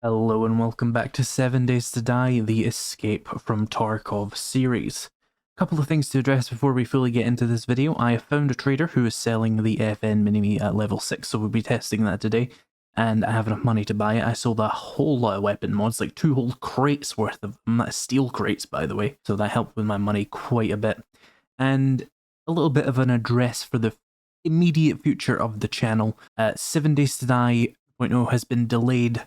Hello and welcome back to 7 Days to Die, the Escape from Tarkov series. A couple of things to address before we fully get into this video. I have found a trader who is selling the FN Mini-Me at level 6, so we'll be testing that today, and I have enough money to buy it. I sold a whole lot of weapon mods, like 2 whole crates worth of them. That's steel crates, by the way, so that helped with my money quite a bit. And a little bit of an address for the immediate future of the channel. 7 Days to Die 2.0 has been delayed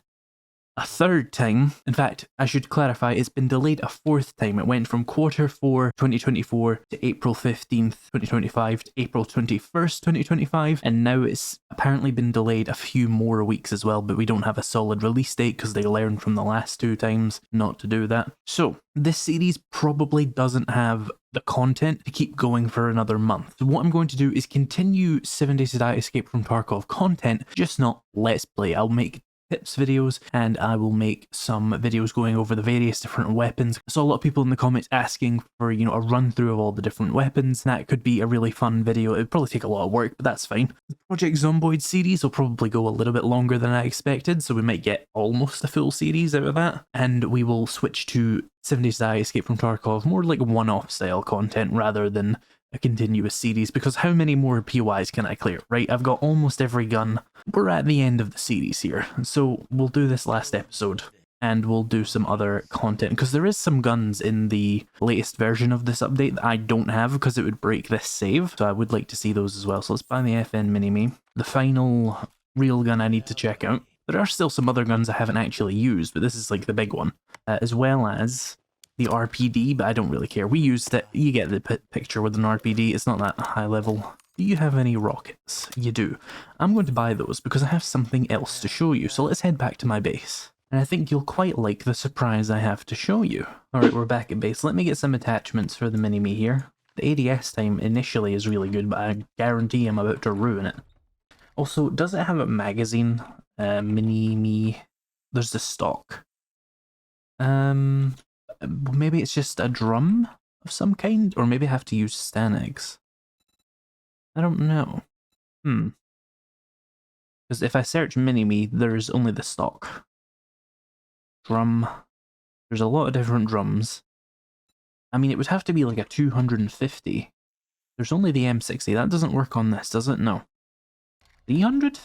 a third time. In fact, I should clarify, it's been delayed a fourth time. It went from Q4 2024 to April 15th, 2025 to April 21st, 2025, and now it's apparently been delayed a few more weeks as well, but we don't have a solid release date because they learned from the last 2 times not to do that. So, this series probably doesn't have the content to keep going for another month. So what I'm going to do is continue 7 Days to Die Escape from Tarkov content, just not Let's Play. I'll make tips videos, and I will make some videos going over the various different weapons. I saw a lot of people in the comments asking for, a run through of all the different weapons. That could be a really fun video. It would probably take a lot of work, but that's fine. The Project Zomboid series will probably go a little bit longer than I expected, so we might get almost a full series out of that, and we will switch to 7 Days to Die Escape from Tarkov, more like one-off style content rather than a continuous series, because how many more POIs can I clear, right? I've got almost every gun. We're at the end of the series here, so we'll do this last episode, and we'll do some other content, because there is some guns in the latest version of this update that I don't have, because it would break this save, so I would like to see those as well. So let's buy the FN Mini-Me. The final real gun I need to check out. There are still some other guns I haven't actually used, but this is like the big one, as well as the RPD, but I don't really care. We used it. You get the picture with an RPD. It's not that high level. Do you have any rockets? You do. I'm going to buy those because I have something else to show you. So let's head back to my base. And I think you'll quite like the surprise I have to show you. Alright, we're back at base. Let me get some attachments for the Mini-Me here. The ADS time initially is really good, but I guarantee I'm about to ruin it. Also, does it have a magazine? Mini-Me. There's the stock. Maybe it's just a drum of some kind? Or maybe I have to use Stanags. I don't know. Because if I search Mini-Me, there's only the stock. Drum. There's a lot of different drums. I mean, it would have to be like a 250. There's only the M60. That doesn't work on this, does it? No. 300?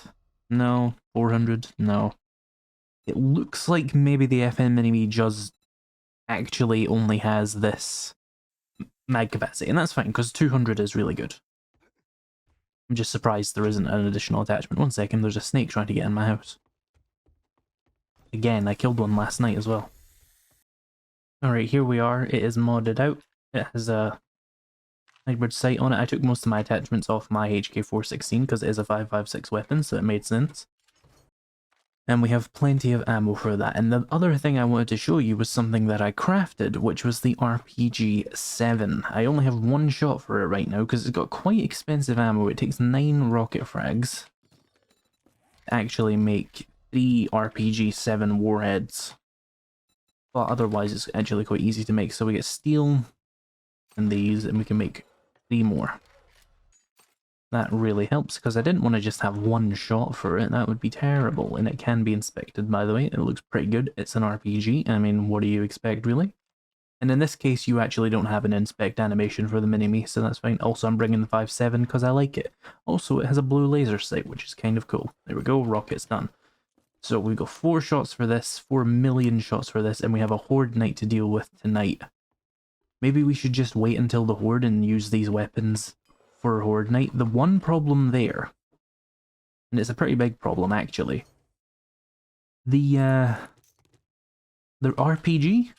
No. 400? No. It looks like maybe the FN Mini-Me just actually only has this mag capacity, and that's fine, because 200 is really good. I'm just surprised there isn't an additional attachment. 1 second, there's a snake trying to get in my house. Again, I killed one last night as well. Alright, here we are. It is modded out. It has a hybrid sight on it. I took most of my attachments off my HK416 because it is a 5.56 weapon, so it made sense. And we have plenty of ammo for that. And the other thing I wanted to show you was something that I crafted, which was the RPG-7. I only have 1 shot for it right now because it's got quite expensive ammo. It takes 9 rocket frags to actually make 3 RPG-7 warheads. But otherwise it's actually quite easy to make. So we get steel and these, and we can make 3 more. That really helps, because I didn't want to just have 1 shot for it. That would be terrible, and it can be inspected, by the way. It looks pretty good. It's an RPG. I mean, what do you expect, really? And in this case, you actually don't have an inspect animation for the Mini-Me, so that's fine. Also, I'm bringing the 5.7 because I like it. Also, it has a blue laser sight, which is kind of cool. There we go, rocket's done. So we got 4 shots for this, 4 million shots for this, and we have a Horde Night to deal with tonight. Maybe we should just wait until the Horde and use these weapons for Horde Night. The one problem there, and it's a pretty big problem actually, the RPG,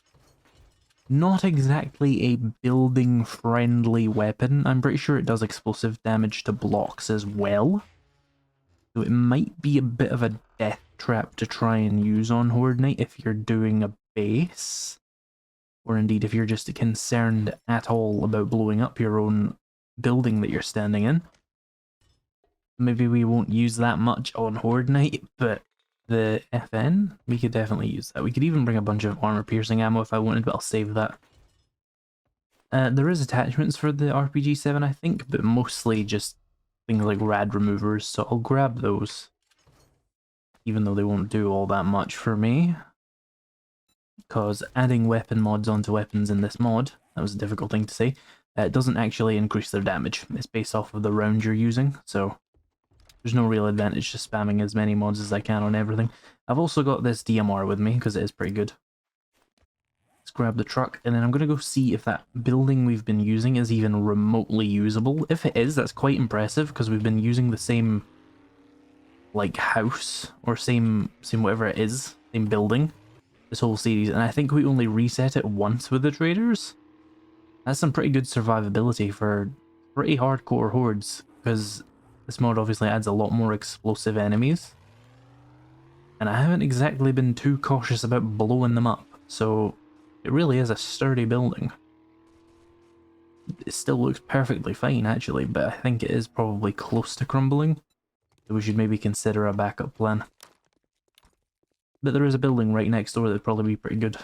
not exactly a building friendly weapon. I'm pretty sure it does explosive damage to blocks as well, so it might be a bit of a death trap to try and use on Horde Night if you're doing a base, or indeed if you're just concerned at all about blowing up your own building that you're standing in. Maybe we won't use that much on Horde Night, but the FN, we could definitely use that. We could even bring a bunch of armor-piercing ammo if I wanted, but I'll save that. There is attachments for the RPG-7, I think, but mostly just things like rad removers, so I'll grab those. even though they won't do all that much for me. Because adding weapon mods onto weapons in this mod, that was a difficult thing to say, it doesn't actually increase their damage. It's based off of the round you're using, so there's no real advantage to spamming as many mods as I can on everything. I've also got this DMR with me, because it is pretty good. Let's grab the truck, and then I'm going to go see if that building we've been using is even remotely usable. If it is, that's quite impressive, because we've been using the same, like, house, or same whatever it is, same building, this whole series, and I think we only reset it once with the traders. That's some pretty good survivability for pretty hardcore hordes, because this mod obviously adds a lot more explosive enemies. And I haven't exactly been too cautious about blowing them up, so it really is a sturdy building. It still looks perfectly fine actually, but I think it is probably close to crumbling, so we should maybe consider a backup plan. But there is a building right next door that would probably be pretty good.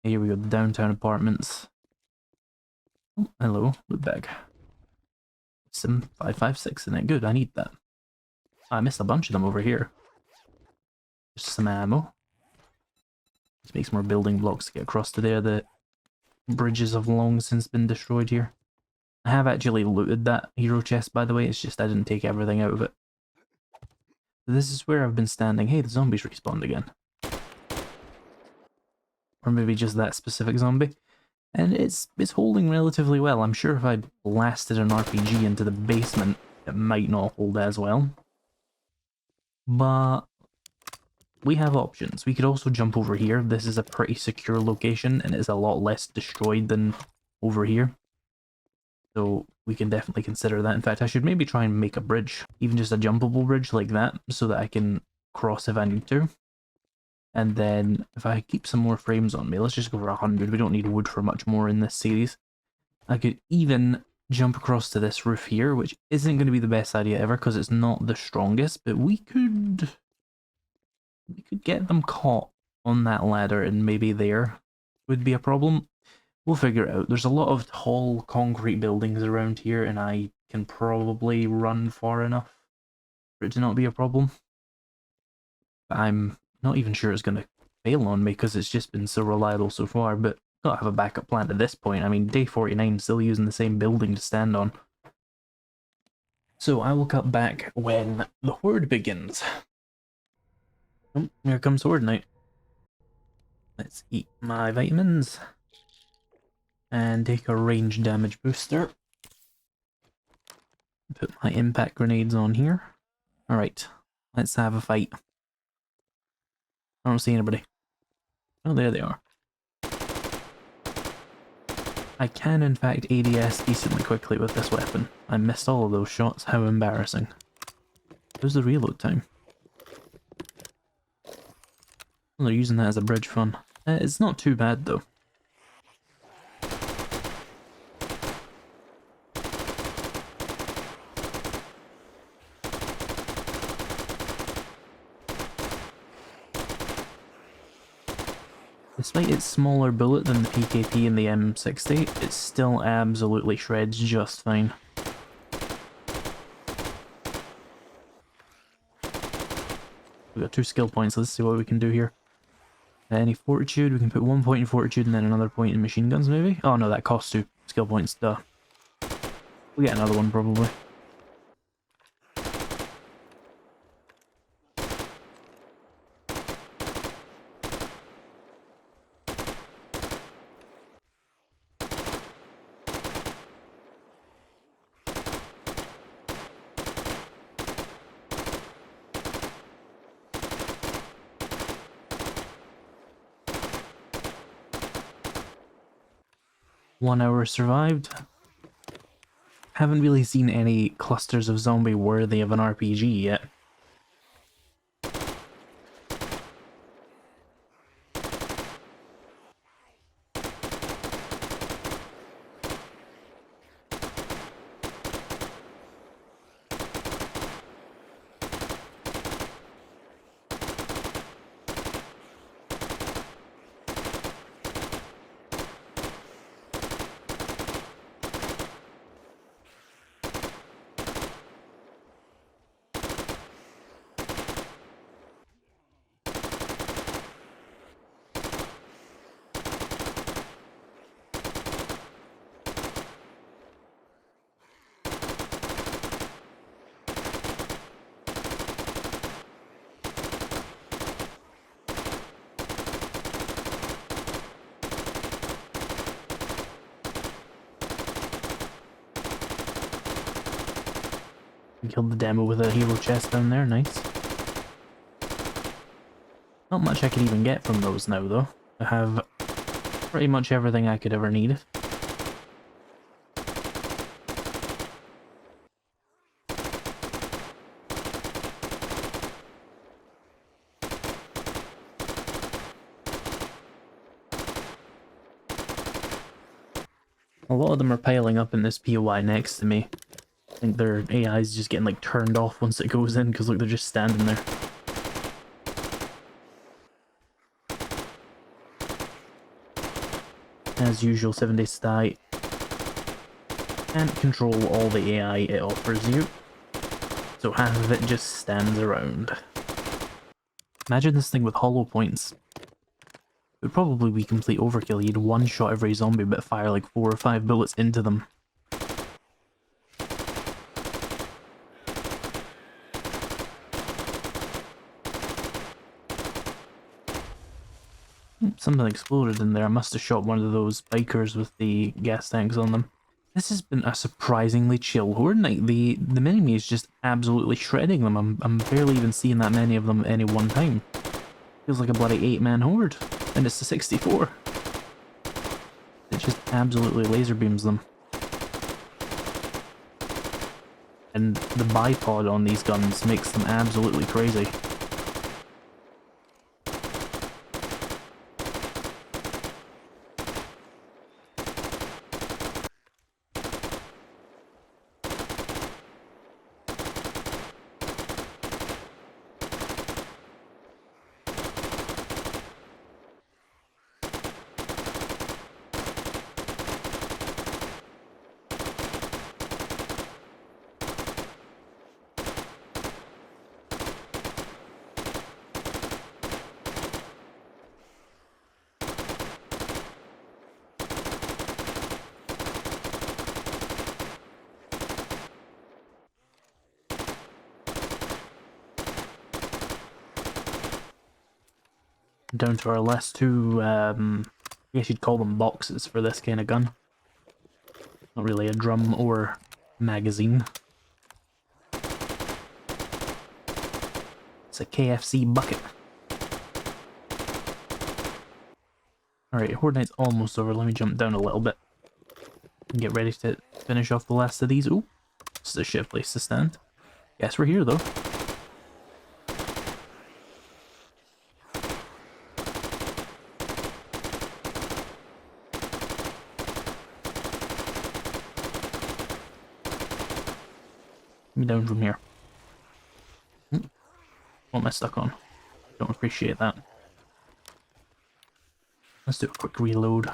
Here we go, the downtown apartments. Oh, hello, loot bag. 7556 in it, good, I need that. I missed a bunch of them over here. Just some ammo. This makes more building blocks to get across to there. The bridges have long since been destroyed here. I have actually looted that hero chest, by the way, it's just I didn't take everything out of it. So this is where I've been standing. Hey, the zombies respawned again. Or maybe just that specific zombie. And it's holding relatively well. I'm sure if I blasted an RPG into the basement, it might not hold as well. But we have options. We could also jump over here. This is a pretty secure location, and it's a lot less destroyed than over here. So we can definitely consider that. In fact, I should maybe try and make a bridge. Even just a jumpable bridge like that, so that I can cross if I need to. And then, if I keep some more frames on me, let's just go for 100. We don't need wood for much more in this series. I could even jump across to this roof here, which isn't going to be the best idea ever, because it's not the strongest, but we could get them caught on that ladder, and maybe there would be a problem. We'll figure it out. There's a lot of tall concrete buildings around here, and I can probably run far enough for it to not be a problem. But I'm not even sure it's going to fail on me, because it's just been so reliable so far, but gotta have a backup plan at this point. I mean, day 49, still using the same building to stand on. So I will cut back when the horde begins. Oh, here comes horde night. Let's eat my vitamins. And take a range damage booster. Put my impact grenades on here. Alright, let's have a fight. I don't see anybody. Oh, there they are. I can, in fact, ADS decently quickly with this weapon. I missed all of those shots, how embarrassing. How's the reload time? Well, they're using that as a bridge fun. It's not too bad, though. Despite its smaller bullet than the PKP and the M60, it still absolutely shreds just fine. We've got 2 skill points, let's see what we can do here. Any fortitude, we can put 1 point in fortitude and then another point in machine guns maybe? Oh no, that costs 2 skill points, duh. We'll get another one probably. One hour survived. Haven't really seen any clusters of zombie worthy of an RPG yet. killed the demo with a hero chest down there, nice. Not much I could even get from those now though. I have pretty much everything I could ever need. A lot of them are piling up in this POI next to me. I think their AI is just getting like turned off once it goes in because look, they're just standing there. As usual, 7 days to die. Can't control all the AI it offers you, so half of it just stands around. Imagine this thing with hollow points. It would probably be complete overkill. You'd one-shot every zombie but fire like 4 or 5 bullets into them. Something exploded in there. I must have shot one of those bikers with the gas tanks on them. This has been a surprisingly chill horde night. The enemy is just absolutely shredding them. I'm barely even seeing that many of them at any one time. Feels like a bloody 8-man horde. And it's the 64. It just absolutely laser beams them. And the bipod on these guns makes them absolutely crazy. Down to our last two, I guess you'd call them boxes for this kind of gun. Not really a drum or magazine. It's a KFC bucket. Alright, Horde Night's almost over. Let me jump down a little bit and get ready to finish off the last of these. Ooh, this is a shit place to stand. Guess we're here though. Me down from here. What am I stuck on? Don't appreciate that. Let's do a quick reload.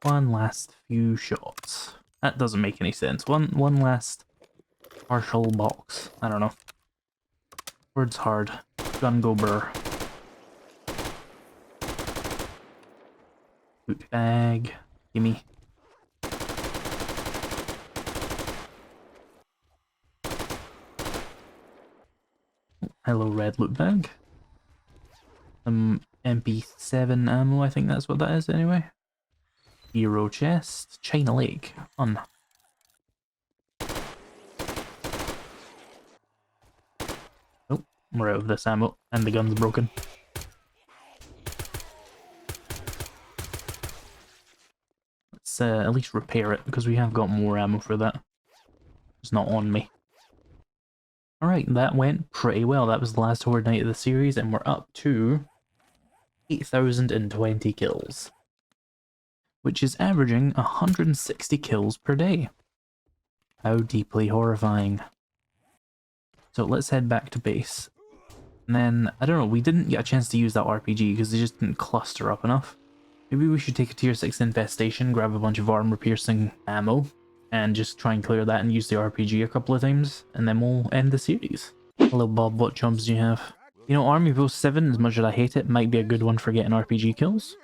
One last few shots. That doesn't make any sense. One last partial box. I don't know. Words hard. Gun go burr. Loot bag. Gimme. Hello, red loot bag. Some MP7 ammo, I think that's what that is anyway. Hero chest, China Lake, fun. Oh, we're out of this ammo, and the gun's broken. Let's at least repair it, because we have got more ammo for that. It's not on me. Alright, that went pretty well. That was the last Horde Night of the series, and we're up to 8,020 kills. Which is averaging 160 kills per day. How deeply horrifying. So let's head back to base. And then, I don't know, we didn't get a chance to use that RPG because they just didn't cluster up enough. Maybe we should take a tier 6 infestation, grab a bunch of armor piercing ammo, and just try and clear that and use the RPG a couple of times, and then we'll end the series. Hello Bob, what jobs do you have? You know, Army Post 7, as much as I hate it, might be a good one for getting RPG kills.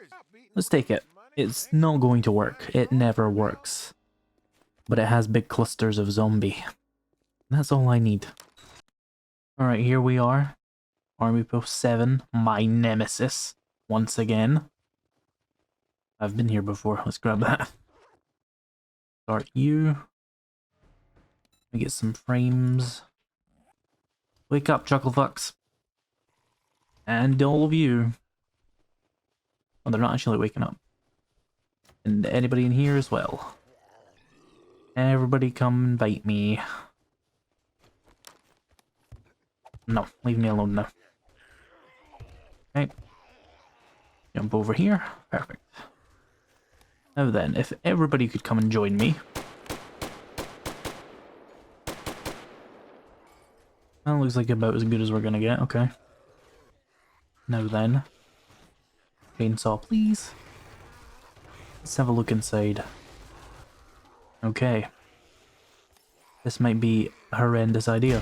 Let's take it. It's not going to work. It never works. But it has big clusters of zombie. That's all I need. Alright, here we are. Army Post 7, my nemesis. Once again. I've been here before. Let's grab that. Start you. Let me get some frames. Wake up, chucklefucks. And all of you. Oh, they're not actually waking up. And anybody in here as well. Everybody come invite me. No, leave me alone now. Okay. Jump over here. Perfect. Now then, if everybody could come and join me. That looks like about as good as we're gonna get, okay. Now then. Chainsaw, please. Let's have a look inside. Okay. This might be a horrendous idea.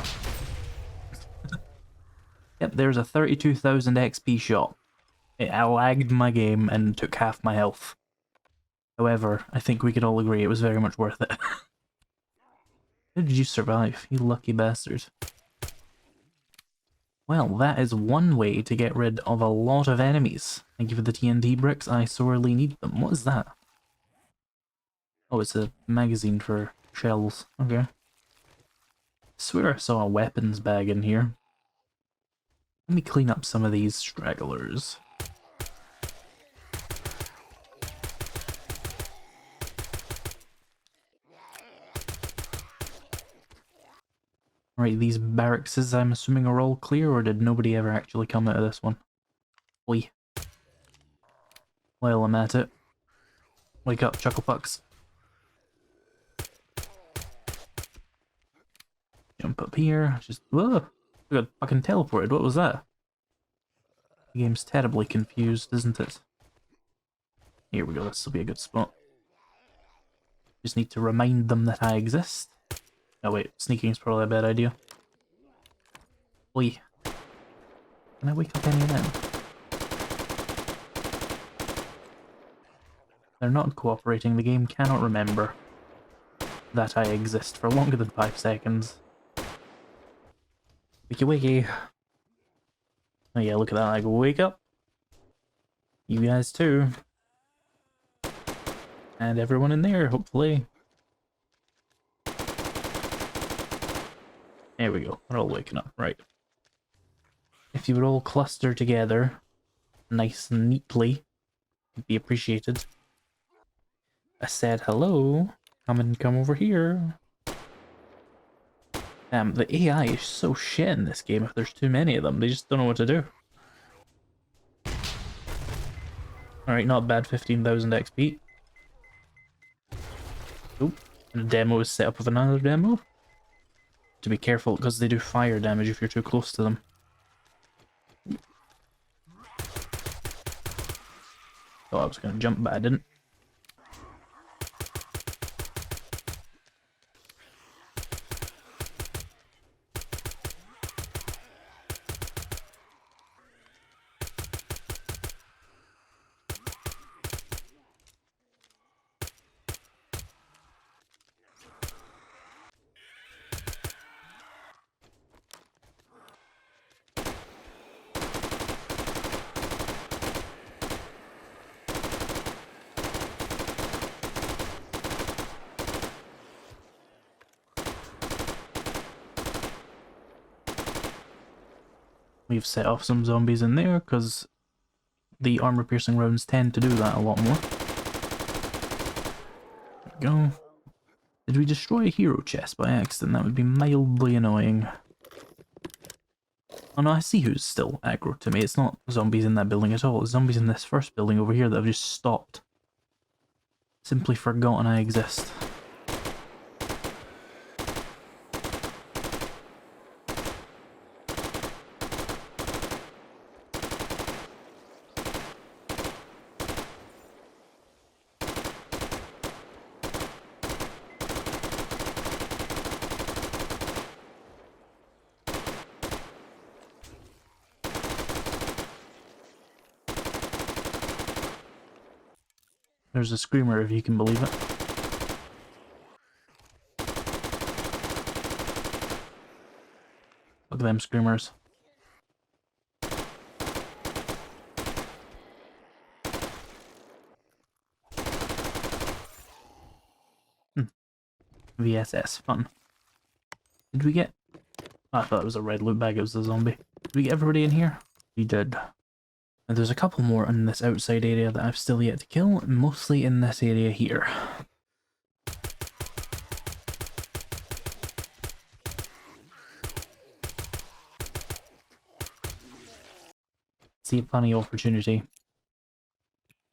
Yep, there's a 32,000 XP shot. It lagged my game and took half my health. However, I think we could all agree it was very much worth it. How did you survive, you lucky bastard? Well, that is one way to get rid of a lot of enemies. Thank you for the TNT bricks, I sorely need them. What is that? Oh, it's a magazine for shells. Okay. I swear I saw a weapons bag in here. Let me clean up some of these stragglers. Right, these barrackses I'm assuming are all clear, or did nobody ever actually come out of this one? Oi. While I'm at it. Wake up, chucklefucks. Jump up here, just... Whoa! I got fucking teleported, what was that? The game's terribly confused, isn't it? Here we go, this will be a good spot. Just need to remind them that I exist. Oh wait, sneaking is probably a bad idea. Oi. Can I wake up any of them? They're not cooperating, the game cannot remember that I exist for longer than 5 seconds. Wakey wakey. Oh yeah, look at that, like, wake up. You guys too. And everyone in there, hopefully. There we go, we're all waking up, right. If you would all cluster together, nice and neatly, it'd be appreciated. I said hello, come over here. The AI is so shit in this game if there's too many of them, they just don't know what to do. Alright, not bad, 15,000 XP. Oop, and a demo is set up with another demo. To be careful, because they do fire damage if you're too close to them. Oh, I was going to jump, but I didn't. We've set off some zombies in there, because the armor-piercing rounds tend to do that a lot more. There we go. Did we destroy a hero chest by accident? That would be mildly annoying. Oh no, I see who's still aggro to me. It's not zombies in that building at all. It's zombies in this first building over here that have just stopped. Simply forgotten I exist. There's a screamer, if you can believe it. Look at them screamers. VSS, fun. Did we get... Oh, I thought it was a red loot bag, it was a zombie. Did we get everybody in here? We did. And there's a couple more in this outside area that I've still yet to kill, mostly in this area here. See a funny opportunity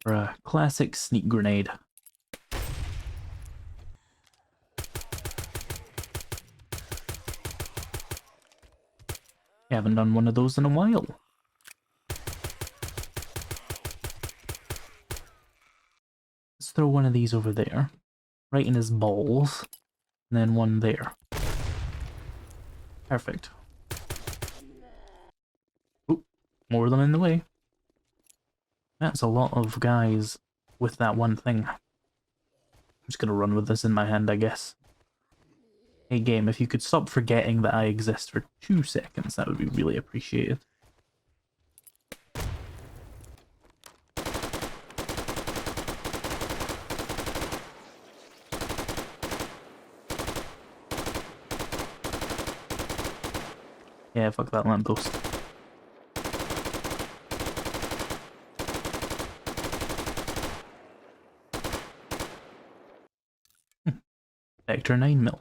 for a classic sneak grenade. I haven't done one of those in a while. Let's throw one of these over there, right in his balls, and then one there. Perfect. Oop, more of them in the way. That's a lot of guys with that one thing. I'm just gonna run with this in my hand, I guess. Hey game, if you could stop forgetting that I exist for 2 seconds, that would be really appreciated. Yeah, fuck that lamppost. Vector 9mm.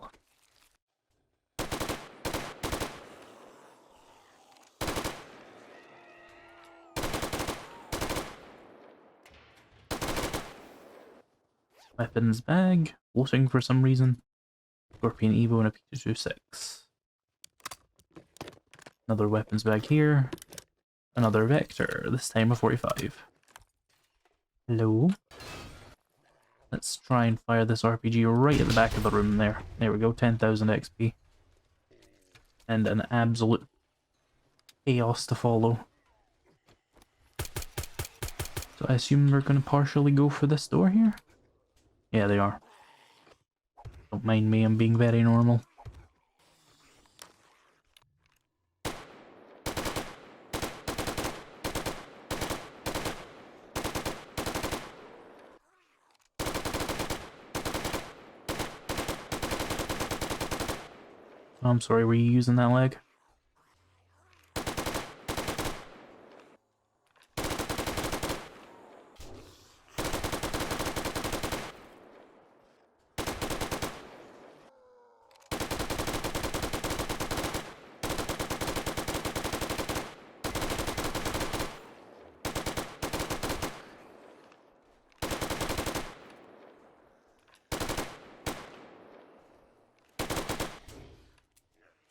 Weapons bag, floating for some reason. Scorpion Evo and a P226. Another weapons bag here. Another Vector, this time a 45. Hello? Let's try and fire this RPG right at the back of the room there. There we go, 10,000 XP. And an absolute chaos to follow. So I assume we're going to partially go for this door here? Yeah, they are. Don't mind me, I'm being very normal. I'm sorry, were you using that leg?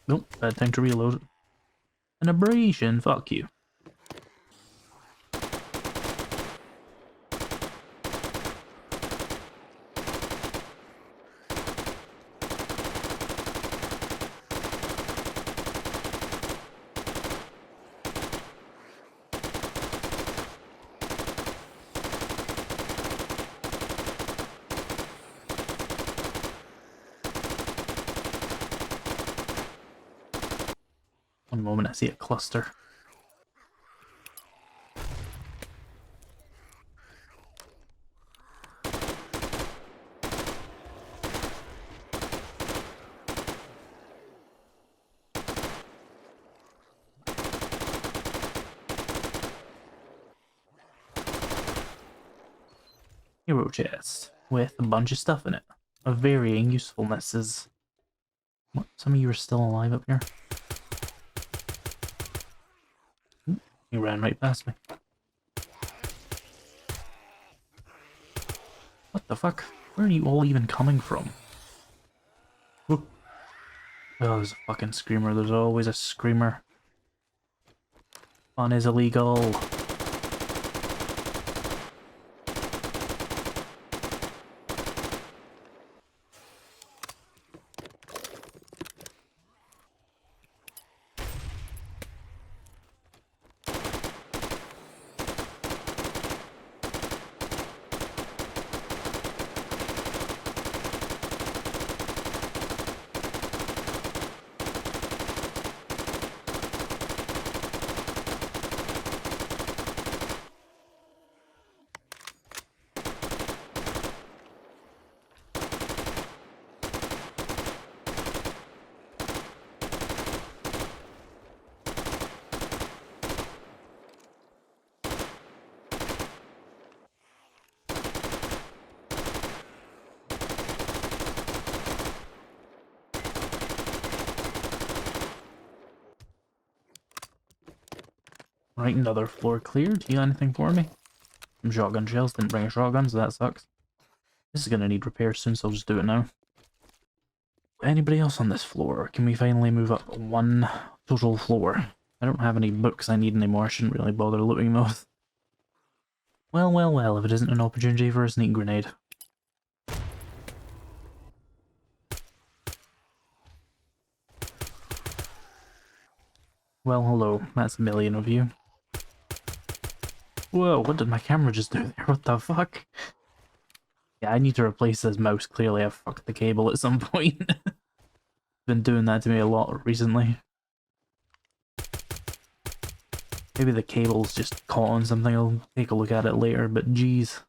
Nope, bad time to reload. An abrasion, fuck you. One moment, I see a cluster. Hero chest with a bunch of stuff in it of varying usefulnesses. What? Some of you are still alive up here? Ooh, you ran right past me. What the fuck? Where are you all even coming from? Ooh. Oh, there's a fucking screamer. There's always a screamer. Fun is illegal. Right, another floor cleared. Do you got anything for me? Some shotgun shells. Didn't bring a shotgun, so that sucks. This is gonna need repairs soon, so I'll just do it now. Anybody else on this floor? Can we finally move up one total floor? I don't have any books I need anymore. I shouldn't really bother looting those. Well, well, well, if it isn't an opportunity for a sneak grenade. Well, hello. That's a million of you. Whoa, what did my camera just do there? What the fuck? Yeah, I need to replace this mouse. Clearly I fucked the cable at some point. Been doing that to me a lot recently. Maybe the cable's just caught on something. I'll take a look at it later, but geez.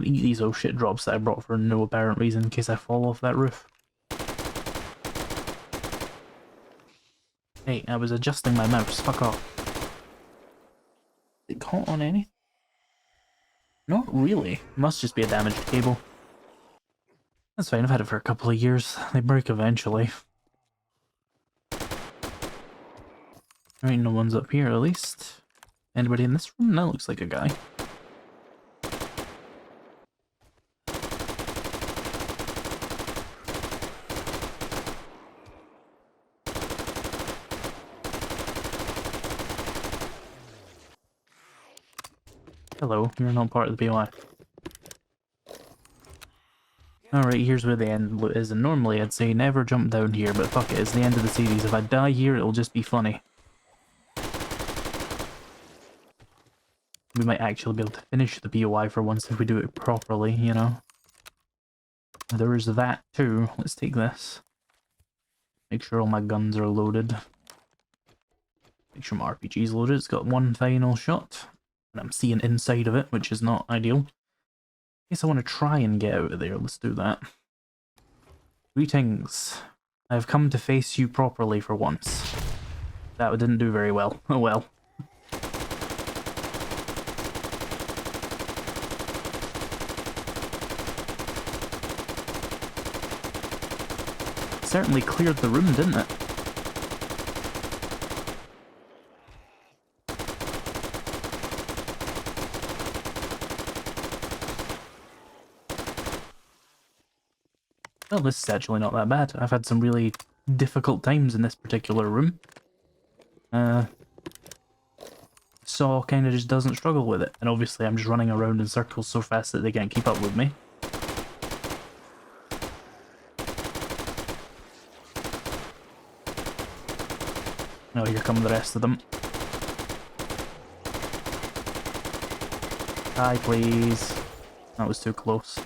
Eat these oh shit drops that I brought for no apparent reason in case I fall off that roof. Hey, I was adjusting my mouse, fuck off. Is it caught on anything? Not really. Must just be a damaged cable. That's fine, I've had it for a couple of years. They break eventually. Alright, no one's up here at least. Anybody in this room? That looks like a guy. Hello, you're not part of the BOI. Alright, here's where the end is, and normally I'd say never jump down here, but fuck it, it's the end of the series. If I die here, it'll just be funny. We might actually be able to finish the BOI for once if we do it properly, you know? There is that too. Let's take this. Make sure all my guns are loaded. Make sure my RPG's loaded. It's got one final shot. And I'm seeing inside of it, which is not ideal. I guess I want to try and get out of there. Let's do that. Greetings. I have come to face you properly for once. That didn't do very well. Oh well. Certainly cleared the room, didn't it? Well, this is actually not that bad. I've had some really difficult times in this particular room. Saw kind of just doesn't struggle with it. And obviously I'm just running around in circles so fast that they can't keep up with me. Oh, here come the rest of them. Hi, please. That was too close.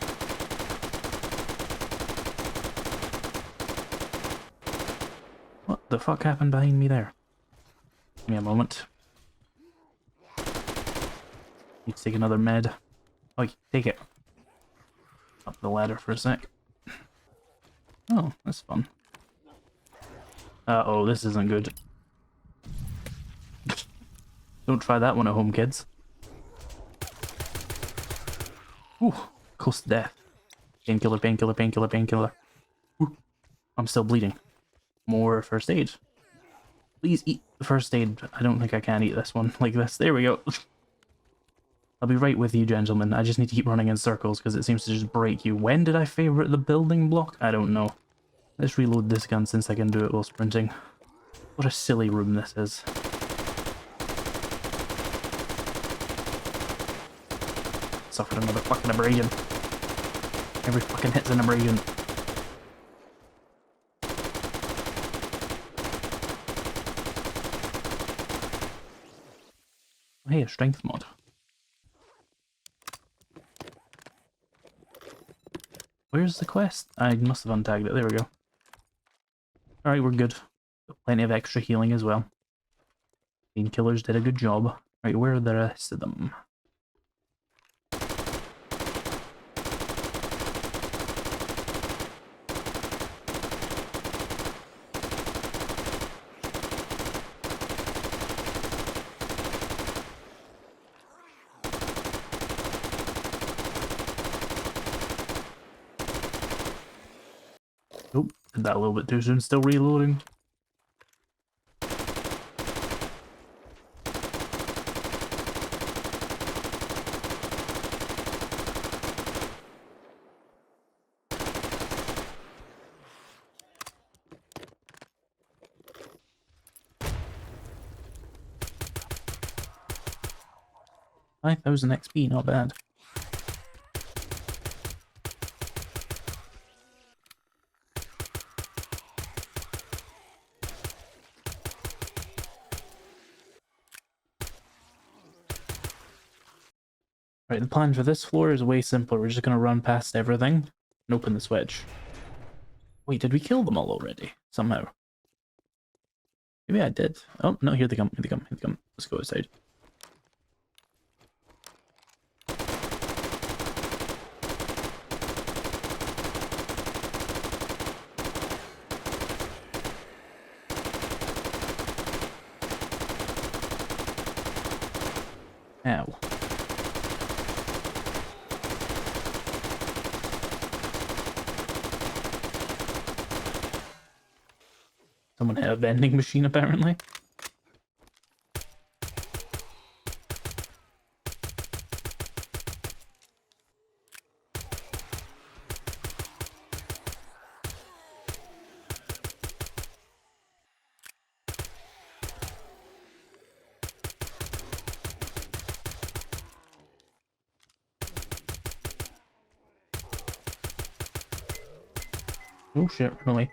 What the fuck happened behind me there? Give me a moment. Need to take another med. Oh, take it. Up the ladder for a sec. Oh, that's fun. Uh-oh, this isn't good. Don't try that one at home, kids. Ooh, close to death. Painkiller, painkiller, painkiller, painkiller. Ooh, I'm still bleeding. More first aid. Please eat the first aid. I don't think I can eat this one like this. There we go. I'll be right with you, gentlemen. I just need to keep running in circles because it seems to just break you. When did I favorite the building block? I don't know. Let's reload this gun since I can do it while sprinting. What a silly room this is. Suffered another fucking abrasion. Every fucking hit's an abrasion. Hey, a strength mod. Where's the quest? I must have untagged it. There we go. Alright, we're good. Got plenty of extra healing as well. Painkillers did a good job. Right, where are the rest of them? Did that a little bit too soon, still reloading. $5,000 XP, not bad. Right, the plan for this floor is way simpler. We're just gonna run past everything and open the switch. Wait, did we kill them all already? Somehow. Maybe I did. Oh, no, here they come, here they come, here they come. Let's go outside. Ow. Someone hit a vending machine, apparently. Oh shit, really?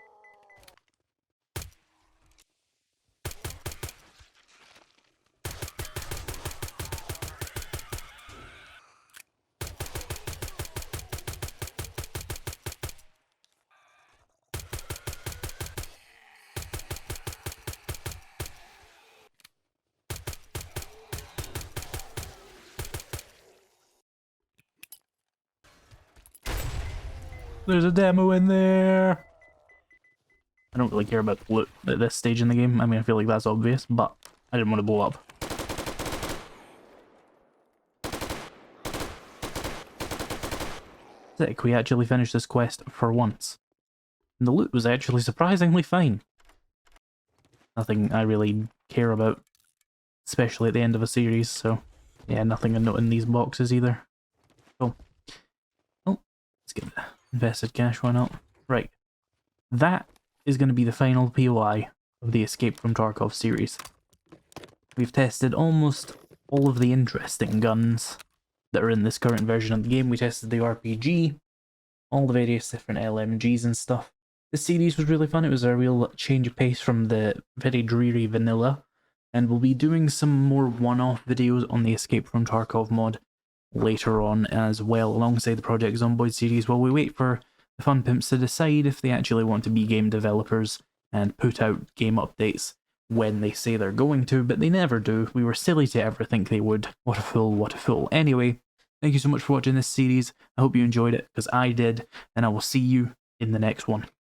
There's a demo in there! I don't really care about the loot at this stage in the game. I mean, I feel like that's obvious, but I didn't want to blow up. Sick, we actually finished this quest for once. And the loot was actually surprisingly fine. Nothing I really care about, especially at the end of a series, so yeah, nothing I note in these boxes either. Cool. Oh, let's get invested cash, why not? Right. That is going to be the final POI of the Escape from Tarkov series. We've tested almost all of the interesting guns that are in this current version of the game. We tested the RPG, all the various different LMGs and stuff. This series was really fun. It was a real change of pace from the very dreary vanilla, and we'll be doing some more one-off videos on the Escape from Tarkov mod later on as well, alongside the Project Zomboid series, while we wait for the fun pimps to decide if they actually want to be game developers and put out game updates when they say they're going to, but they never do. We were silly to ever think they would. What a fool, what a fool. Anyway, thank you so much for watching this series. I hope you enjoyed it, because I did, and I will see you in the next one.